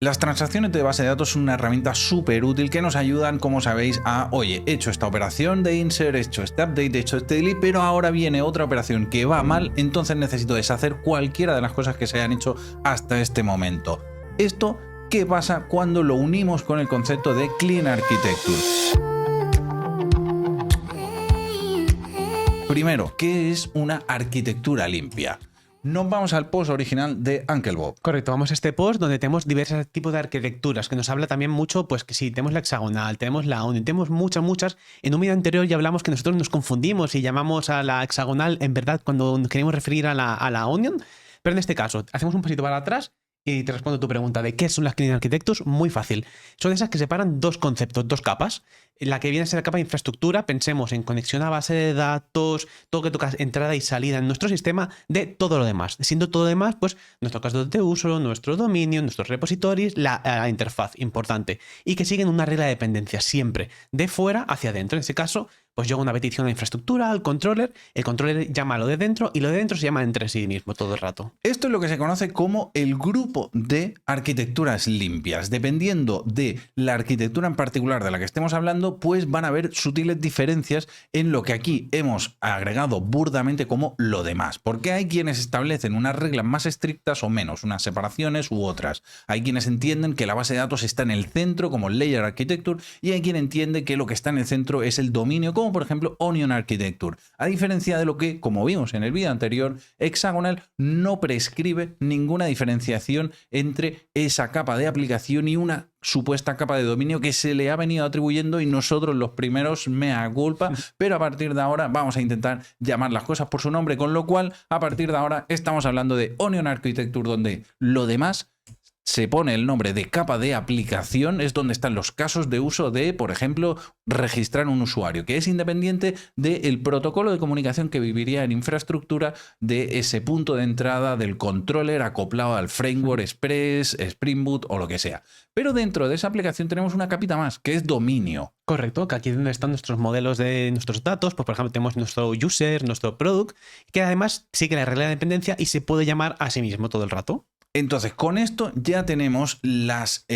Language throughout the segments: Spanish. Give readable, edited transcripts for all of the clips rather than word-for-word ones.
Las transacciones de base de datos son una herramienta súper útil que nos ayudan, como sabéis, a, oye, he hecho esta operación de insert, he hecho este update, he hecho este delete, pero ahora viene otra operación que va mal, entonces necesito deshacer cualquiera de las cosas que se hayan hecho hasta este momento. Esto, ¿qué pasa cuando lo unimos con el concepto de Clean Architecture? Primero, ¿qué es una arquitectura limpia? Nos vamos al post original de Uncle Bob. Correcto, vamos a este post donde tenemos diversos tipos de arquitecturas, que nos habla también mucho, pues que sí, tenemos la hexagonal, tenemos la onion, tenemos muchas. En un vídeo anterior ya hablamos que nosotros nos confundimos y llamamos a la hexagonal, en verdad, cuando nos queremos referir a la onion, pero en este caso, hacemos un pasito para atrás y te respondo tu pregunta de qué son las Clean Architectures. Muy fácil. Son esas que separan dos conceptos, dos capas. La que viene a ser la capa de infraestructura, pensemos en conexión a base de datos, todo que toca entrada y salida en nuestro sistema, de todo lo demás. Siendo todo lo demás, pues nuestro caso de uso, nuestro dominio, nuestros repositorios, la interfaz, importante. Y que siguen una regla de dependencia siempre, de fuera hacia adentro. En este caso, pues yo hago una petición a infraestructura, al controller, el controller llama a lo de dentro y lo de dentro se llama entre sí mismo todo el rato. Esto es lo que se conoce como el grupo de arquitecturas limpias. Dependiendo de la arquitectura en particular de la que estemos hablando, pues van a haber sutiles diferencias en lo que aquí hemos agregado burdamente como lo demás. Porque hay quienes establecen unas reglas más estrictas o menos, unas separaciones u otras. Hay quienes entienden que la base de datos está en el centro como Layer Architecture y hay quien entiende que lo que está en el centro es el dominio, como por ejemplo Onion Architecture. A diferencia de lo que, como vimos en el vídeo anterior, Hexagonal no prescribe ninguna diferenciación entre esa capa de aplicación y una supuesta capa de dominio que se le ha venido atribuyendo y nosotros los primeros mea culpa, pero a partir de ahora vamos a intentar llamar las cosas por su nombre, con lo cual a partir de ahora estamos hablando de Onion Architecture, donde lo demás se pone el nombre de capa de aplicación, es donde están los casos de uso de, por ejemplo, registrar un usuario, que es independiente del protocolo de comunicación que viviría en infraestructura de ese punto de entrada del controller acoplado al framework Express, Spring Boot o lo que sea. Pero dentro de esa aplicación tenemos una capita más, que es dominio. Correcto, que aquí es donde están nuestros modelos de nuestros datos, pues por ejemplo tenemos nuestro user, nuestro product, que además sigue la regla de dependencia y se puede llamar a sí mismo todo el rato. Entonces, con esto ya tenemos las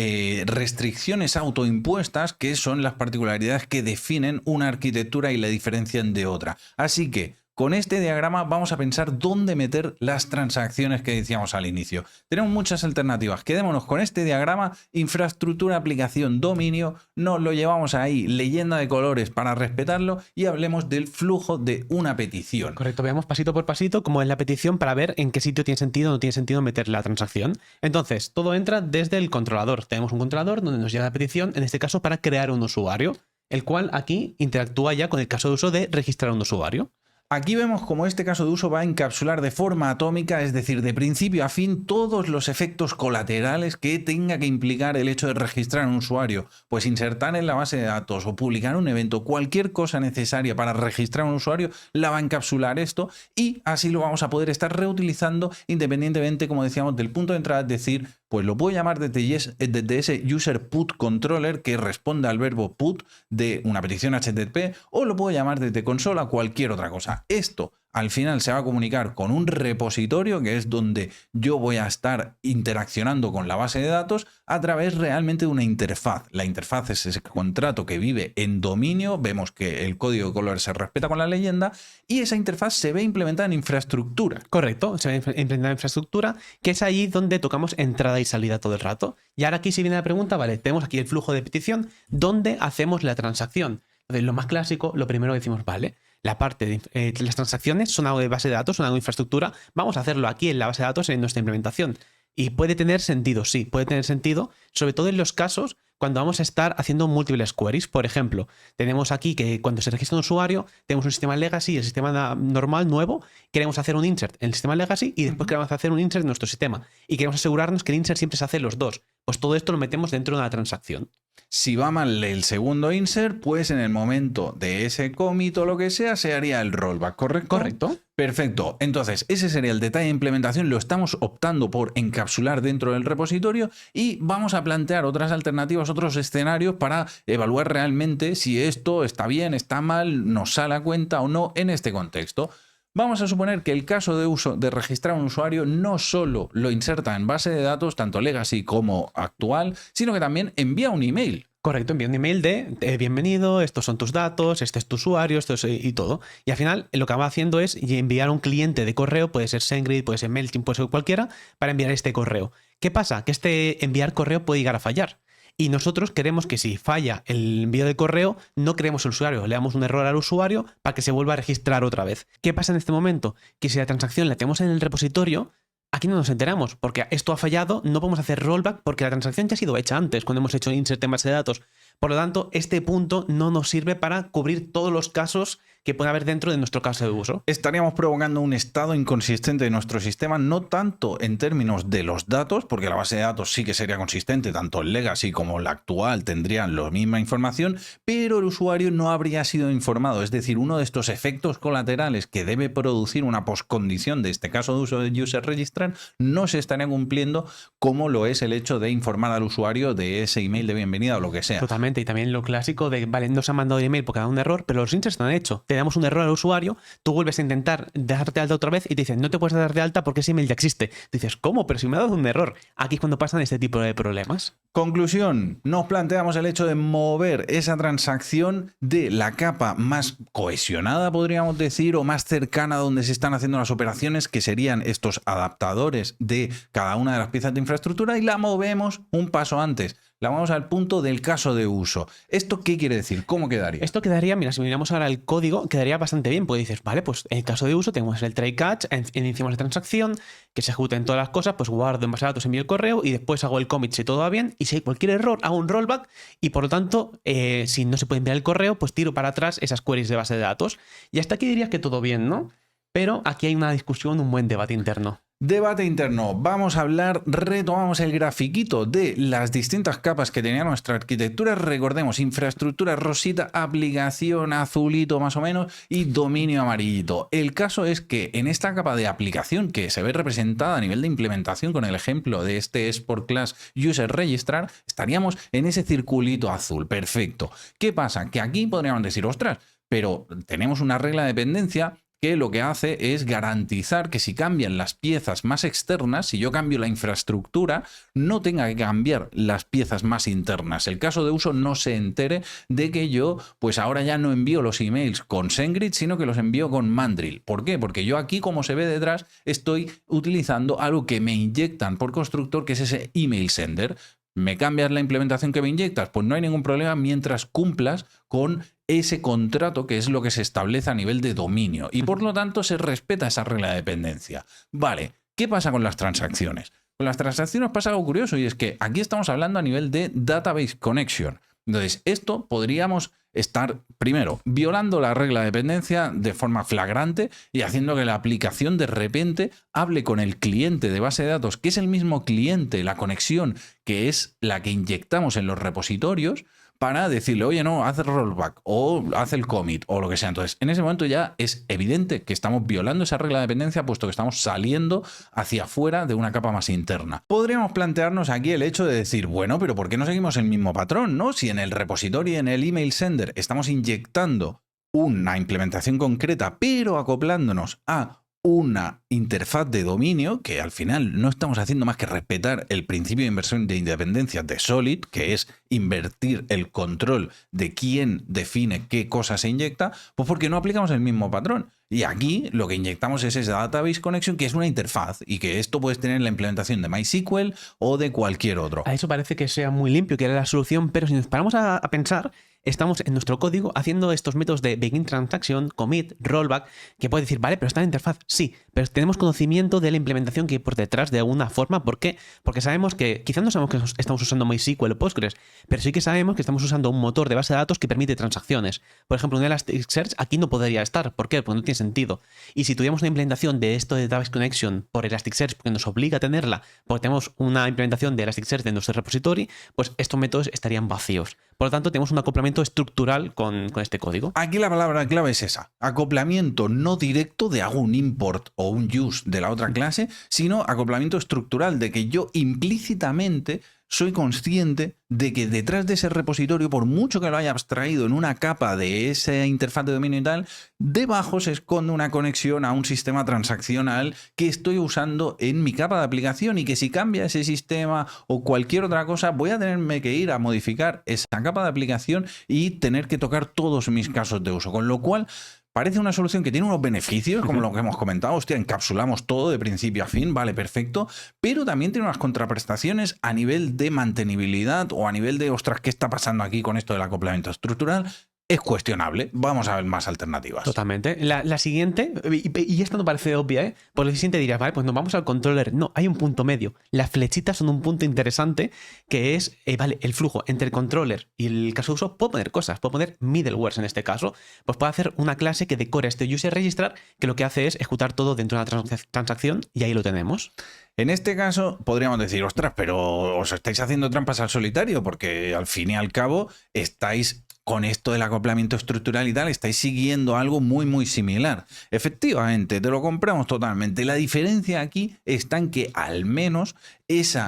restricciones autoimpuestas, que son las particularidades que definen una arquitectura y la diferencian de otra. Así que, con este diagrama vamos a pensar dónde meter las transacciones que decíamos al inicio. Tenemos muchas alternativas. Quedémonos con este diagrama: infraestructura, aplicación, dominio. Nos lo llevamos ahí, leyenda de colores para respetarlo, y hablemos del flujo de una petición. Correcto, veamos pasito por pasito cómo es la petición para ver en qué sitio tiene sentido o no tiene sentido meter la transacción. Entonces, todo entra desde el controlador. Tenemos un controlador donde nos llega la petición, en este caso para crear un usuario, el cual aquí interactúa ya con el caso de uso de registrar un usuario. Aquí vemos cómo este caso de uso va a encapsular de forma atómica, es decir, de principio a fin, todos los efectos colaterales que tenga que implicar el hecho de registrar un usuario. Pues insertar en la base de datos o publicar un evento, cualquier cosa necesaria para registrar un usuario, la va a encapsular esto, y así lo vamos a poder estar reutilizando independientemente, como decíamos, del punto de entrada. Es decir, pues lo puedo llamar desde ese user put controller que responde al verbo put de una petición HTTP, o lo puedo llamar desde consola o cualquier otra cosa. Esto al final se va a comunicar con un repositorio, que es donde yo voy a estar interaccionando con la base de datos a través realmente de una interfaz. La interfaz es ese contrato que vive en dominio. Vemos que el código de color se respeta con la leyenda y esa interfaz se ve implementada en infraestructura. Correcto, se ve implementada en infraestructura, que es ahí donde tocamos entrada y salida todo el rato. Y ahora aquí si viene la pregunta, vale, tenemos aquí el flujo de petición, ¿dónde hacemos la transacción? Entonces, lo más clásico, lo primero que decimos, vale, la parte de las transacciones son algo de base de datos, son algo de infraestructura, vamos a hacerlo aquí en la base de datos en nuestra implementación. Y puede tener sentido, sí, puede tener sentido, sobre todo en los casos cuando vamos a estar haciendo múltiples queries. Por ejemplo, tenemos aquí que cuando se registra un usuario, tenemos un sistema legacy y el sistema normal nuevo, queremos hacer un insert en el sistema legacy y después queremos hacer un insert en nuestro sistema. Y queremos asegurarnos que el insert siempre se hace los dos. Pues todo esto lo metemos dentro de una transacción. Si va mal el segundo insert, pues en el momento de ese commit o lo que sea, se haría el rollback, ¿correcto? Correcto. Perfecto. Entonces, ese sería el detalle de implementación. Lo estamos optando por encapsular dentro del repositorio y vamos a plantear otras alternativas, otros escenarios para evaluar realmente si esto está bien, está mal, nos sale a cuenta o no en este contexto. Vamos a suponer que el caso de uso de registrar a un usuario no solo lo inserta en base de datos, tanto legacy como actual, sino que también envía un email. Correcto, envía un email de bienvenido, estos son tus datos, este es tu usuario, esto es, y todo. Y al final lo que va haciendo es enviar a un cliente de correo, puede ser SendGrid, puede ser MailChimp, puede ser cualquiera, para enviar este correo. ¿Qué pasa? Que este enviar correo puede llegar a fallar. Y nosotros queremos que si falla el envío de correo, no creemos el usuario, le damos un error al usuario para que se vuelva a registrar otra vez. ¿Qué pasa en este momento? Que si la transacción la tenemos en el repositorio, aquí no nos enteramos, porque esto ha fallado, no podemos hacer rollback porque la transacción ya ha sido hecha antes, cuando hemos hecho insert en base de datos. Por lo tanto, este punto no nos sirve para cubrir todos los casos que puede haber dentro de nuestro caso de uso. Estaríamos provocando un estado inconsistente de nuestro sistema, no tanto en términos de los datos, porque la base de datos sí que sería consistente, tanto el legacy como la actual tendrían la misma información, pero el usuario no habría sido informado. Es decir, uno de estos efectos colaterales que debe producir una poscondición de este caso de uso de user registrar no se estaría cumpliendo, como lo es el hecho de informar al usuario de ese email de bienvenida o lo que sea. Totalmente, y también lo clásico de, vale, no se ha mandado el email porque ha dado un error, pero los inserts están hechos. Te damos un error al usuario, tú vuelves a intentar darte de alta otra vez y te dicen, no te puedes dar de alta porque ese email ya existe. Dices, ¿cómo? Pero si me ha dado un error. Aquí es cuando pasan este tipo de problemas. Conclusión, nos planteamos el hecho de mover esa transacción de la capa más cohesionada, podríamos decir, o más cercana a donde se están haciendo las operaciones, que serían estos adaptadores de cada una de las piezas de infraestructura, y la movemos un paso antes. La vamos al punto del caso de uso. ¿Esto qué quiere decir? ¿Cómo quedaría? Esto quedaría, mira, si miramos ahora el código, quedaría bastante bien. Pues dices, vale, pues en el caso de uso tenemos el try catch, iniciamos la transacción, que se ejecuten todas las cosas, pues guardo en base a datos, envío el correo y después hago el commit si todo va bien. Y si hay cualquier error, hago un rollback y por lo tanto, si no se puede enviar el correo, pues tiro para atrás esas queries de base de datos. Y hasta aquí dirías que todo bien, ¿no? Pero aquí hay una discusión, un buen debate interno. Debate interno. Vamos a hablar, retomamos el grafiquito de las distintas capas que tenía nuestra arquitectura. Recordemos, infraestructura rosita, aplicación azulito más o menos y dominio amarillito. El caso es que en esta capa de aplicación que se ve representada a nivel de implementación con el ejemplo de este export class user registrar, estaríamos en ese circulito azul. Perfecto. ¿Qué pasa? Que aquí podríamos decir, ostras, pero tenemos una regla de dependencia que lo que hace es garantizar que si cambian las piezas más externas, si yo cambio la infraestructura, no tenga que cambiar las piezas más internas. El caso de uso no se entere de que yo, pues ahora ya no envío los emails con SendGrid, sino que los envío con Mandrill. ¿Por qué? Porque yo aquí, como se ve detrás, estoy utilizando algo que me inyectan por constructor, que es ese email sender. ¿Me cambias la implementación que me inyectas? Pues no hay ningún problema mientras cumplas con ese contrato que es lo que se establece a nivel de dominio y por lo tanto se respeta esa regla de dependencia. Vale, ¿qué pasa con las transacciones? Con las transacciones pasa algo curioso y es que aquí estamos hablando a nivel de database connection. Entonces, esto podríamos estar, primero, violando la regla de dependencia de forma flagrante y haciendo que la aplicación de repente hable con el cliente de base de datos, que es el mismo cliente, la conexión, que es la que inyectamos en los repositorios, para decirle, oye, no, haz el rollback o haz el commit o lo que sea. Entonces, en ese momento ya es evidente que estamos violando esa regla de dependencia, puesto que estamos saliendo hacia afuera de una capa más interna. Podríamos plantearnos aquí el hecho de decir, bueno, pero ¿por qué no seguimos el mismo patrón, no? Si en el repositorio y en el email sender estamos inyectando una implementación concreta, pero acoplándonos a una interfaz de dominio, que al final no estamos haciendo más que respetar el principio de inversión de independencia de Solid, que es invertir el control de quién define qué cosa se inyecta, pues porque no aplicamos el mismo patrón. Y aquí lo que inyectamos es esa database connection, que es una interfaz y que esto puedes tener en la implementación de MySQL o de cualquier otro. A eso parece que sea muy limpio, que era la solución, pero si nos paramos a pensar, estamos en nuestro código haciendo estos métodos de begin transaction, commit, rollback, que puede decir, vale, pero está en interfaz, sí, pero tenemos conocimiento de la implementación que hay por detrás de alguna forma. ¿Por qué? Porque sabemos que, quizás no sabemos que estamos usando MySQL o Postgres, pero sí que sabemos que estamos usando un motor de base de datos que permite transacciones. Por ejemplo, un Elasticsearch aquí no podría estar. ¿Por qué? Porque no tiene sentido. Y si tuviéramos una implementación de esto de Database Connection por Elasticsearch, porque nos obliga a tenerla, porque tenemos una implementación de Elasticsearch de nuestro repository, pues estos métodos estarían vacíos. Por lo tanto, tenemos un acoplamiento estructural con este código. Aquí la palabra clave es esa. Acoplamiento no directo de hago un import o un use de la otra clase, sino acoplamiento estructural de que yo implícitamente soy consciente de que detrás de ese repositorio, por mucho que lo haya abstraído en una capa de esa interfaz de dominio y tal, debajo se esconde una conexión a un sistema transaccional que estoy usando en mi capa de aplicación y que si cambia ese sistema o cualquier otra cosa, voy a tenerme que ir a modificar esa capa de aplicación y tener que tocar todos mis casos de uso. Con lo cual, parece una solución que tiene unos beneficios, como lo que hemos comentado. Hostia, encapsulamos todo de principio a fin, vale, perfecto. Pero también tiene unas contraprestaciones a nivel de mantenibilidad o a nivel de, ostras, ¿qué está pasando aquí con esto del acoplamiento estructural? Es cuestionable. Vamos a ver más alternativas. Totalmente. La siguiente, y esta no parece obvia, ¿eh? Por lo siguiente dirías, vale, pues nos vamos al controller. No, hay un punto medio. Las flechitas son un punto interesante que es, vale, el flujo entre el controller y el caso de uso. Puedo poner cosas, puedo poner middlewares en este caso. Pues puedo hacer una clase que decora este user registrar, que lo que hace es ejecutar todo dentro de una transacción y ahí lo tenemos. En este caso podríamos decir, ostras, pero os estáis haciendo trampas al solitario porque al fin y al cabo estáis con esto del acoplamiento estructural y tal, estáis siguiendo algo muy, muy similar. Efectivamente, te lo compramos totalmente. La diferencia aquí está en que al menos ese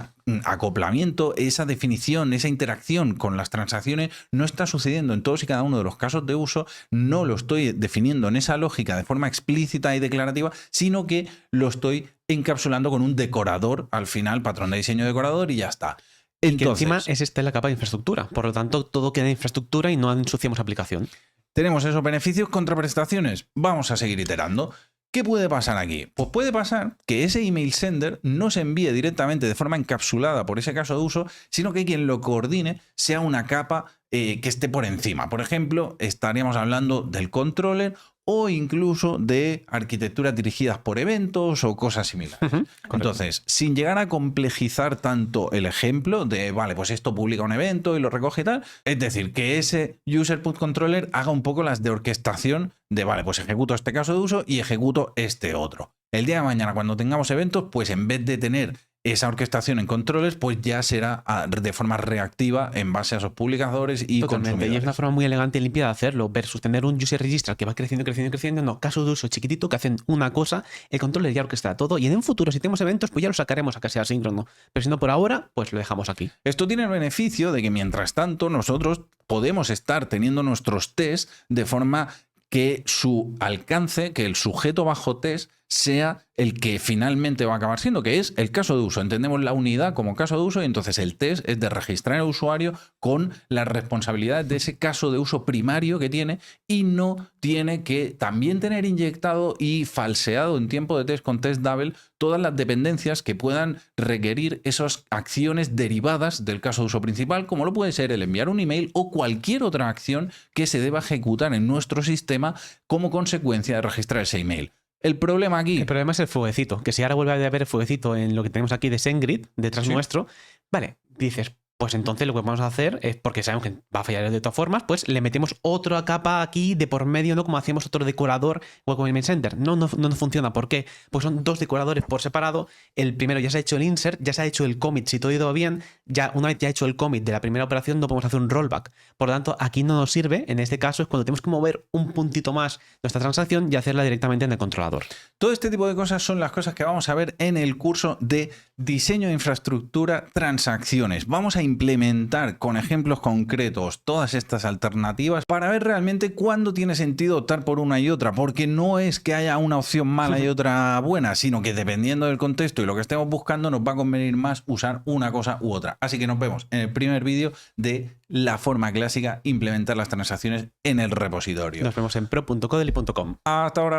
acoplamiento, esa definición, esa interacción con las transacciones no está sucediendo en todos y cada uno de los casos de uso, no lo estoy definiendo en esa lógica de forma explícita y declarativa, sino que lo estoy encapsulando con un decorador al final, patrón de diseño decorador y ya está. Entonces, que encima es esta la capa de infraestructura, por lo tanto todo queda en infraestructura y no ensuciamos aplicación. Tenemos esos beneficios, contraprestaciones, vamos a seguir iterando. ¿Qué puede pasar aquí? Pues puede pasar que ese email sender no se envíe directamente de forma encapsulada por ese caso de uso, sino que quien lo coordine sea una capa que esté por encima. Por ejemplo, estaríamos hablando del controller o incluso de arquitecturas dirigidas por eventos o cosas similares. Entonces, sin llegar a complejizar tanto el ejemplo de, vale, pues esto publica un evento y lo recoge y tal, es decir, que ese user put controller haga un poco las de orquestación de, vale, pues ejecuto este caso de uso y ejecuto este otro. El día de mañana, cuando tengamos eventos, pues en vez de tener esa orquestación en controles, pues ya será de forma reactiva en base a esos publicadores y consumidores. Y es una forma muy elegante y limpia de hacerlo, versus tener un user registrar que va creciendo, creciendo, creciendo. No, casos de uso chiquitito que hacen una cosa, el controller ya orquesta todo y en un futuro, si tenemos eventos, pues ya lo sacaremos a que sea síncrono. Pero si no por ahora, pues lo dejamos aquí. Esto tiene el beneficio de que mientras tanto nosotros podemos estar teniendo nuestros tests de forma que su alcance, que el sujeto bajo test sea el que finalmente va a acabar siendo, que es el caso de uso. Entendemos la unidad como caso de uso y entonces el test es de registrar al usuario con las responsabilidades de ese caso de uso primario que tiene y no tiene que también tener inyectado y falseado en tiempo de test con test double todas las dependencias que puedan requerir esas acciones derivadas del caso de uso principal, como lo puede ser el enviar un email o cualquier otra acción que se deba ejecutar en nuestro sistema como consecuencia de registrar ese email. El problema aquí... El problema es el fueguecito, que si ahora vuelve a haber el fueguecito en lo que tenemos aquí de SendGrid, detrás nuestro, vale, dices, pues entonces lo que vamos a hacer es, porque sabemos que va a fallar de todas formas, pues le metemos otra capa aquí de por medio, ¿no? Como hacíamos otro decorador igual con el Email Center. No funciona. ¿Por qué? Pues son dos decoradores por separado. El primero ya se ha hecho el insert, ya se ha hecho el commit, si todo ha ido bien, ya una vez ya hecho el commit de la primera operación no podemos hacer un rollback. Por lo tanto, aquí no nos sirve. En este caso es cuando tenemos que mover un puntito más nuestra transacción y hacerla directamente en el controlador. Todo este tipo de cosas son las cosas que vamos a ver en el curso de diseño de infraestructura transacciones. Vamos a implementar con ejemplos concretos todas estas alternativas para ver realmente cuándo tiene sentido optar por una y otra, porque no es que haya una opción mala y otra buena, sino que dependiendo del contexto y lo que estemos buscando nos va a convenir más usar una cosa u otra. Así que nos vemos en el primer vídeo de la forma clásica implementar las transacciones en el repositorio. Nos vemos en pro.codely.com. Hasta ahora.